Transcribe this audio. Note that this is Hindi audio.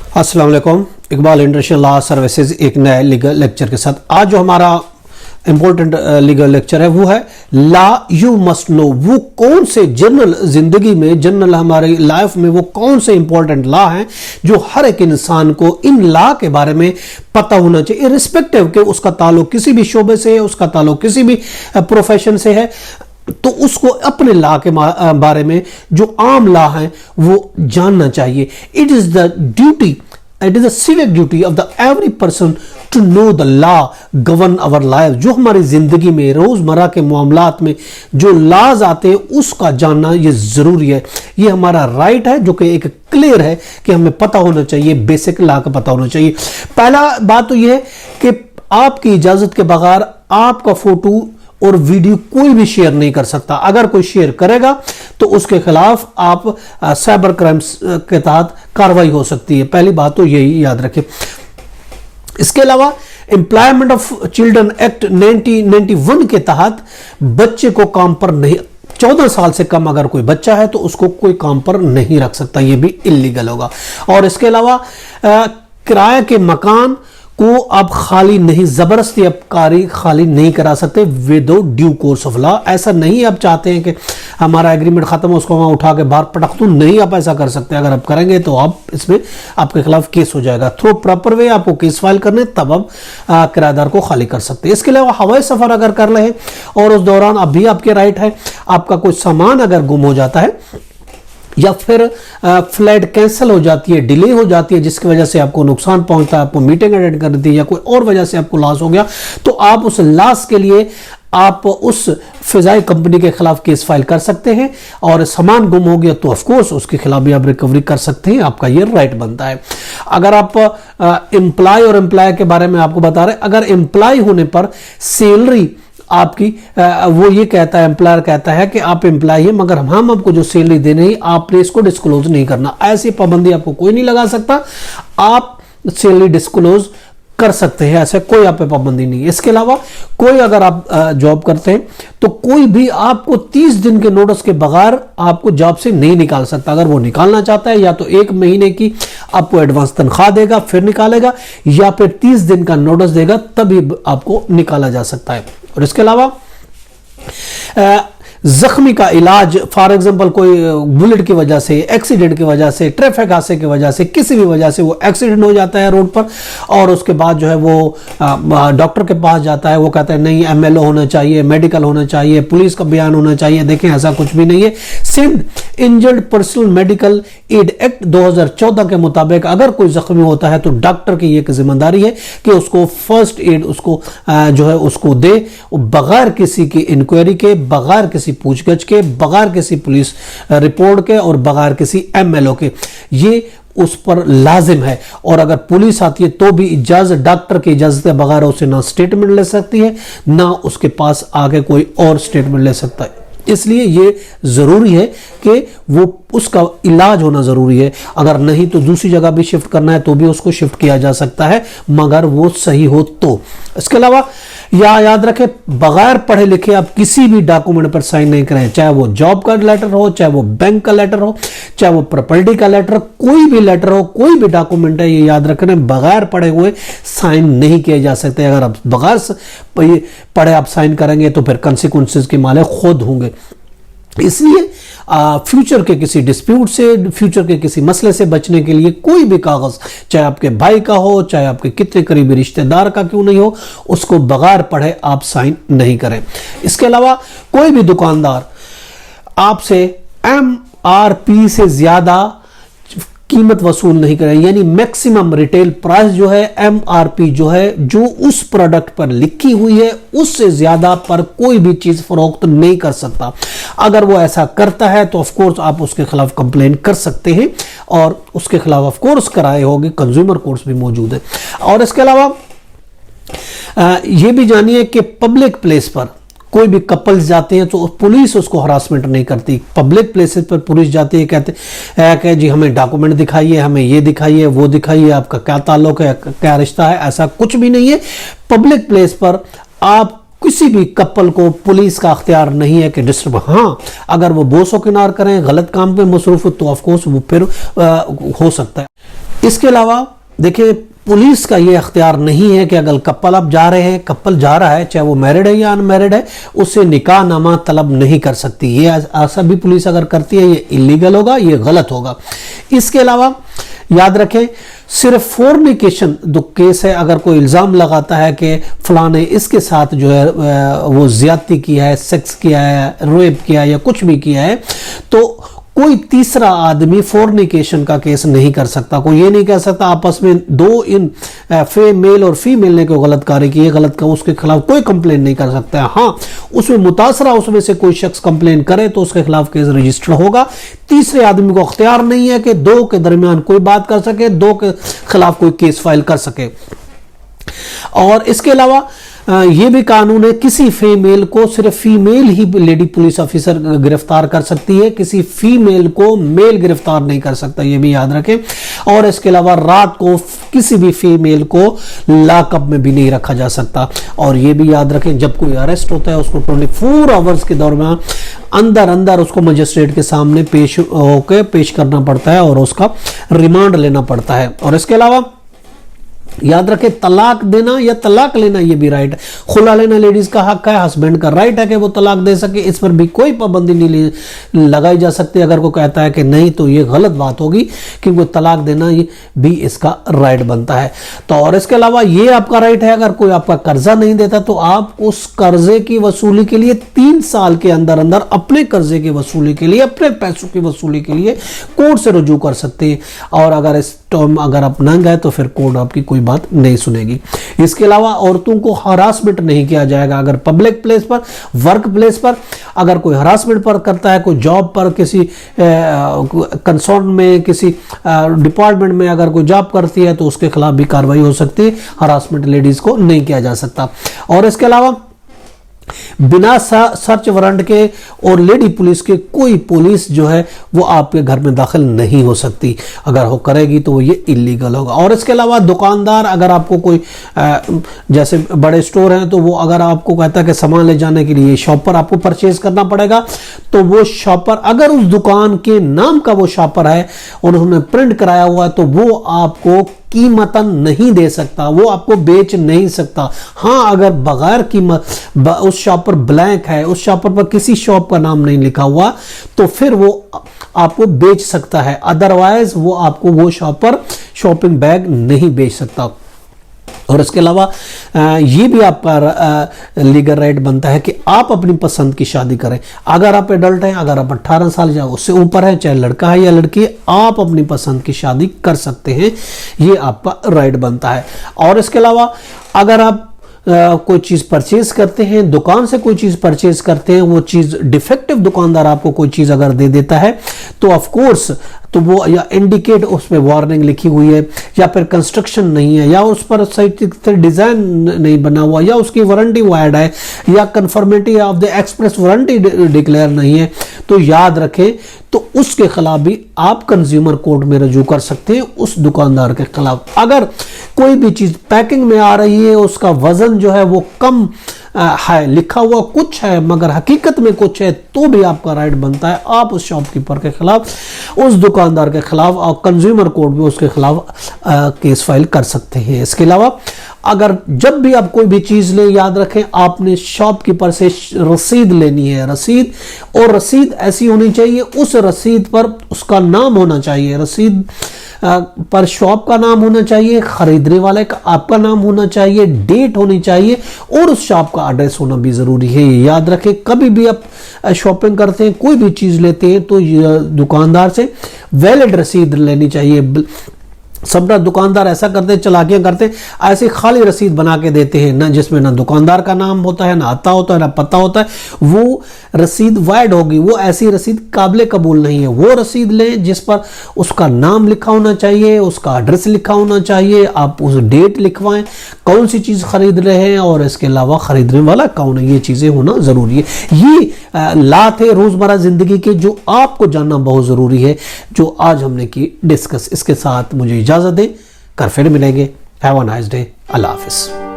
अस्सलाम वालेकुम। इकबाल इंटरनेशनल लॉ सर्विसेज एक नए लीगल लेक्चर के साथ। आज जो हमारा इंपॉर्टेंट लीगल लेक्चर है वो है लॉ यू मस्ट नो। वो कौन से जनरल जिंदगी में, जनरल हमारी लाइफ में वो कौन से इंपॉर्टेंट लॉ हैं जो हर एक इंसान को इन लॉ के बारे में पता होना चाहिए, इर्रिस्पेक्टिव के उसका ताल्लुक किसी भी शोबे से है, उसका ताल्लुक किसी भी प्रोफेशन से है, तो उसको अपने लॉ के बारे में जो आम लॉ है वो जानना चाहिए। It is the duty, it is a civic duty of the every person to know the law govern our life. जो हमारी जिंदगी में रोजमर्रा के मामलात में जो लॉज आते हैं उसका जानना ये जरूरी है। ये हमारा राइट है जो कि एक क्लियर है कि हमें पता होना चाहिए, बेसिक लॉ का पता होना चाहिए। पहला बात तो यह है कि आपकी इजाजत के बगैर आपका फोटो और वीडियो कोई भी शेयर नहीं कर सकता। अगर कोई शेयर करेगा तो उसके खिलाफ आप साइबर क्राइम्स के तहत कार्रवाई हो सकती है। पहली बात तो यही याद रखें। इसके अलावा एम्प्लॉयमेंट ऑफ चिल्ड्रन एक्ट 1991 के तहत बच्चे को काम पर नहीं, 14 साल से कम अगर कोई बच्चा है तो उसको कोई काम पर नहीं रख सकता, यह भी इलीगल होगा। और इसके अलावा किराए के मकान को आप खाली नहीं, जबरदस्ती आप खाली नहीं करा सकते without due course of law. ऐसा नहीं आप चाहते हैं कि हमारा एग्रीमेंट खत्म हो उसको वहां उठा के बाहर पटक दूं, नहीं आप ऐसा कर सकते। अगर आप करेंगे तो आप इसमें आपके खिलाफ केस हो जाएगा। थ्रू प्रॉपर वे आपको केस फाइल करने तब आप किराएदार को खाली कर सकते हैं। इसके अलावा हवाई सफर अगर कर रहे हैं और उस दौरान अभी आपके राइट है, आपका कोई सामान अगर गुम हो जाता है या फिर फ्लाइट कैंसिल हो जाती है, डिले हो जाती है, जिसकी वजह से आपको नुकसान पहुंचता है, आपको मीटिंग अटेंड करनी थी या कोई और वजह से आपको लॉस हो गया, तो आप उस लॉस के लिए आप उस फिजाई कंपनी के खिलाफ केस फाइल कर सकते हैं। और सामान गुम हो गया तो ऑफ कोर्स उसके खिलाफ भी आप रिकवरी कर सकते हैं, आपका ये राइट बनता है। अगर आप एम्प्लॉय और एम्प्लॉय के बारे में आपको बता रहे, अगर एम्प्लॉय होने पर सैलरी आपकी वो ये कहता है, एम्प्लॉयर कहता है कि आप एम्प्लॉय हैं मगर हम आपको जो सैलरी देने हैं आपने इसको डिस्क्लोज नहीं करना, ऐसी पाबंदी आपको कोई नहीं लगा सकता। आप सैलरी डिस्क्लोज कर सकते हैं, ऐसे कोई आप पे पाबंदी नहीं है। इसके अलावा कोई अगर आप जॉब करते हैं तो कोई भी आपको 30 दिन के नोटिस के बगैर आपको जॉब से नहीं निकाल सकता। अगर वो निकालना चाहता है या तो 1 महीने की आपको एडवांस तनख्वाह देगा फिर निकालेगा, या फिर 30 दिन का नोटिस देगा तभी आपको निकाला जा सकता है। और इसके अलावा जख्मी का इलाज, फॉर एग्जांपल कोई बुलेट की वजह से, एक्सीडेंट की वजह से, ट्रैफिक हादसे की वजह से, किसी भी वजह से वो एक्सीडेंट हो जाता है रोड पर और उसके बाद जो है वो डॉक्टर के पास जाता है, वो कहता है नहीं MLO होना चाहिए, मेडिकल होना चाहिए, पुलिस का बयान होना चाहिए। देखें ऐसा कुछ भी नहीं है। Sindh injured personal medical aid act 2014 के मुताबिक अगर कोई जख्मी होता है तो डॉक्टर की एक जिम्मेदारी है कि उसको फर्स्ट एड उसको जो है उसको दे, बगैर किसी की इंक्वायरी के, बगैर किसी पूछगछ के, बगैर किसी पुलिस रिपोर्ट के और बगैर किसी MLO के, ये उस पर लाजिम है। और अगर पुलिस आती है तो भी इजाजत, डॉक्टर की इजाजत के बगैर उसे ना स्टेटमेंट ले सकती है ना उसके पास आगे कोई और स्टेटमेंट ले सकता है। इसलिए ये जरूरी है कि वो उसका इलाज होना जरूरी है। अगर नहीं तो दूसरी जगह भी शिफ्ट करना है तो भी उसको शिफ्ट किया जा सकता है मगर वो सही हो तो। इसके अलावा याद रखें, बगैर पढ़े लिखे आप किसी भी डॉक्यूमेंट पर साइन नहीं करें, चाहे वो जॉब का लेटर हो, चाहे वो बैंक का लेटर हो, चाहे वो प्रॉपर्टी का लेटर, कोई भी लेटर हो, कोई भी डॉक्यूमेंट है, ये याद रखना बगैर पढ़े हुए साइन नहीं किए जा सकते। अगर आप बगैर पढ़े आप साइन करेंगे तो फिर कंसिक्वेंसेस के मालिक खुद होंगे। इसलिए फ्यूचर के किसी डिस्प्यूट से, फ्यूचर के किसी मसले से बचने के लिए कोई भी कागज, चाहे आपके भाई का हो, चाहे आपके कितने करीबी रिश्तेदार का क्यों नहीं हो, उसको बगैर पढ़े आप साइन नहीं करें। इसके अलावा कोई भी दुकानदार आपसे MRP से ज्यादा कीमत वसूल नहीं करें, यानी मैक्सिमम रिटेल प्राइस जो है, MRP जो है, जो उस प्रोडक्ट पर लिखी हुई है उससे ज्यादा पर कोई भी चीज फरोख्त नहीं कर सकता। अगर वो ऐसा करता है तो ऑफ कोर्स आप उसके खिलाफ कंप्लेन कर सकते हैं और उसके खिलाफ ऑफ कोर्स कराए होंगे, कंज्यूमर कोर्ट्स भी मौजूद है। और इसके अलावा ये भी जानिए कि पब्लिक प्लेस पर कोई भी कपल्स जाते हैं तो पुलिस उसको हरासमेंट नहीं करती। पब्लिक प्लेसेस पर पुलिस जाती है, कहते हैं कि जी हमें डॉक्यूमेंट दिखाइए, हमें ये दिखाइए, वो दिखाइए, आपका क्या ताल्लुक है, क्या रिश्ता है, ऐसा कुछ भी नहीं है। पब्लिक प्लेस पर आप किसी भी कपल को पुलिस का अख्तियार नहीं है कि डिस्टर्ब। हाँ, अगर वो बोसो किनार करें, गलत काम पे मसरूफ हो तो ऑफकोर्स वो फिर हो सकता है। इसके अलावा देखिए, पुलिस का ये अख्तियार नहीं है कि अगर कपल आप जा रहे हैं, कपल जा रहा है, चाहे वो मैरिड है या अनमैरिड है, उससे निकाह नामा तलब नहीं कर सकती। ये ऐसा भी पुलिस अगर करती है, ये इलीगल होगा, ये गलत होगा। इसके अलावा याद रखें, सिर्फ फोर्निकेशन जो केस है, अगर कोई इल्ज़ाम लगाता है कि फलां ने इसके साथ जो है वो ज्यादती किया है, सेक्स किया है, रेप किया है या कुछ भी किया है, तो कोई तीसरा आदमी फोर्निकेशन का केस नहीं कर सकता। कोई ये नहीं कह सकता आपस में दो मेल और फीमेल ने कोई गलत कार्य की, गलत का, उसके खिलाफ कोई कंप्लेन नहीं कर सकता है। हाँ, उसमें मुतासरा उसमें से कोई शख्स कंप्लेन करे तो उसके खिलाफ केस रजिस्टर होगा। तीसरे आदमी को अख्तियार नहीं है कि दो के दरमियान कोई बात कर सके, दो के खिलाफ कोई केस फाइल कर सके। और इसके अलावा ये भी कानून है, किसी फीमेल को सिर्फ फीमेल ही लेडी पुलिस ऑफिसर गिरफ्तार कर सकती है, किसी फीमेल को मेल गिरफ्तार नहीं कर सकता, ये भी याद रखें। और इसके अलावा रात को किसी भी फीमेल को लॉकअप में भी नहीं रखा जा सकता। और ये भी याद रखें, जब कोई अरेस्ट होता है उसको 24 आवर्स के दौरान अंदर उसको मजिस्ट्रेट के सामने पेश करना पड़ता है और उसका रिमांड लेना पड़ता है। और इसके अलावा याद रखें, तलाक देना या तलाक लेना ये भी राइट है। खुला लेना लेडीज का हक है, हस्बैंड का राइट है कि वो तलाक दे सके, इस पर भी कोई पाबंदी नहीं लगाई जा सकती। अगर कोई कहता है कि नहीं तो ये गलत बात होगी, क्योंकि तलाक देना ये भी इसका राइट बनता है। तो और इसके अलावा ये आपका राइट है, अगर कोई आपका कर्जा नहीं देता तो आप उस कर्जे की वसूली के लिए 3 साल के अंदर अपने कर्जे की वसूली के लिए, अपने पैसों की वसूली के लिए कोर्ट से रुजू कर सकते हैं। और अगर इस टर्म अगर आप न गए तो फिर कोर्ट आपकी कोई बात नहीं सुनेगी। इसके अलावा औरतों को हरासमेंट नहीं किया जाएगा। अगर पब्लिक प्लेस पर, वर्क प्लेस पर अगर कोई हरासमेंट पर करता है, कोई जॉब पर, किसी कंसर्न में, किसी डिपार्टमेंट में अगर कोई जॉब करती है तो उसके खिलाफ भी कार्रवाई हो सकती है। हरासमेंट लेडीज को नहीं किया जा सकता। और इसके अलावा बिना सर्च वारंट के और लेडी पुलिस के कोई पुलिस जो है वो आपके घर में दाखिल नहीं हो सकती। अगर वो करेगी तो ये इलीगल होगा। और इसके अलावा दुकानदार, अगर आपको कोई जैसे बड़े स्टोर हैं तो वो अगर आपको कहता है कि सामान ले जाने के लिए शॉपर आपको परचेज करना पड़ेगा, तो वो शॉपर अगर उस दुकान के नाम का वो शॉपर है और उन्होंने प्रिंट कराया हुआ है तो वो आपको कीमतन नहीं दे सकता, वो आपको बेच नहीं सकता। हाँ, अगर बगैर कीमत उस शॉप पर ब्लैंक है, उस शॉप पर किसी शॉप का नाम नहीं लिखा हुआ, तो फिर वो आपको बेच सकता है। अदरवाइज वो आपको वो शॉप पर शॉपिंग बैग नहीं बेच सकता। और इसके अलावा ये भी आप पर लीगल राइट बनता है कि आप अपनी पसंद की शादी करें। अगर आप एडल्ट हैं, अगर आप 18 साल या उससे ऊपर हैं, चाहे लड़का है या लड़की, आप अपनी पसंद की शादी कर सकते हैं, ये आपका राइट बनता है। और इसके अलावा अगर आप कोई चीज़ परचेज करते हैं, दुकान से कोई चीज़ परचेज करते हैं, वो चीज़ डिफेक्टिव दुकानदार आपको कोई चीज़ अगर दे देता है तो ऑफ कोर्स तो वो या इंडिकेट उस पर वार्निंग लिखी हुई है, या फिर कंस्ट्रक्शन नहीं है, या उस पर सही से डिज़ाइन नहीं बना हुआ, या उसकी वारंटी वायर्ड है, या conformity of the express warranty declare नहीं है, तो याद रखें तो उसके खिलाफ भी आप कंज्यूमर कोर्ट में रजू कर सकते हैं उस दुकानदार के खिलाफ। अगर कोई भी चीज़ पैकिंग में आ रही है, उसका वजन जो है वो कम है, लिखा हुआ कुछ है मगर हकीकत में कुछ है, तो भी आपका राइट बनता है आप उस शॉपकीपर के खिलाफ, उस दुकानदार के खिलाफ और कंज्यूमर कोर्ट में उसके खिलाफ केस फाइल कर सकते हैं। इसके अलावा अगर जब भी आप कोई भी चीज़ लें, याद रखें आपने शॉपकीपर से रसीद लेनी है। रसीद, और रसीद ऐसी होनी चाहिए, उस रसीद पर उसका नाम होना चाहिए, रसीद पर शॉप का नाम होना चाहिए, खरीदने वाले का आपका नाम होना चाहिए, डेट होनी चाहिए और उस शॉप का एड्रेस होना भी ज़रूरी है। ये याद रखें, कभी भी आप शॉपिंग करते हैं, कोई भी चीज़ लेते हैं तो दुकानदार से वैलिड रसीद लेनी चाहिए। सब दुकानदार ऐसा करते हैं, चालाकियां करते हैं, ऐसे खाली रसीद बना के देते हैं, ना जिसमें ना दुकानदार का नाम होता है, ना आता होता है, ना पता होता है। वो रसीद वाइड होगी, वो ऐसी रसीद काबिल कबूल नहीं है। वो रसीद लें जिस पर उसका नाम लिखा होना चाहिए, उसका एड्रेस लिखा होना चाहिए, आप उस डेट लिखवाएं, कौन सी चीज़ खरीद रहे हैं और इसके अलावा खरीदने वाला कौन है, ये चीज़ें होना ज़रूरी है। ये लात है रोज़मर्रा ज़िंदगी के जो आपको जानना बहुत ज़रूरी है, जो आज हमने की डिस्कस। इसके साथ मुझे इजाज़त दें, कर फिर मिलेंगे। Have a nice day. अल्लाह हाफिज़।